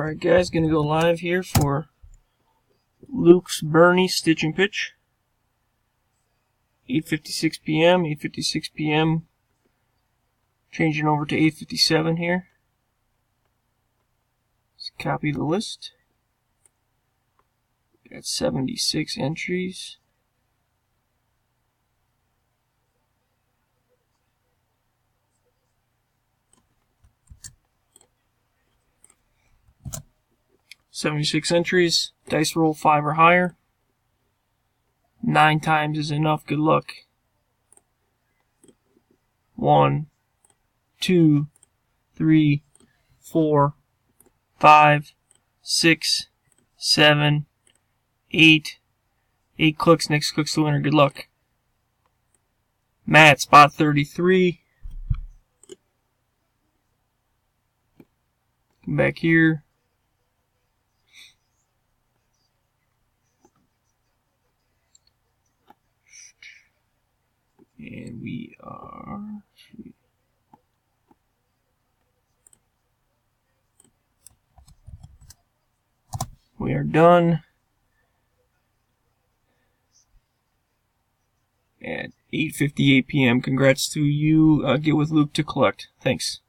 Alright guys, gonna go live here for Luke's Bernie Stitch and Pitch. 8:56 p.m., 8:56 p.m. Changing over to 8:57 here. Let's copy the list. Got 76 entries. Dice roll 5 or higher. 9 times is enough. Good luck. 1, 2, 3, 4, 5, 6, 7, 8. 8 clicks. Next click's the winner. Good luck. Matt, spot 33. Come back here. And we are done at 8:58 p.m. Congrats to you. Get with Luke to collect. Thanks.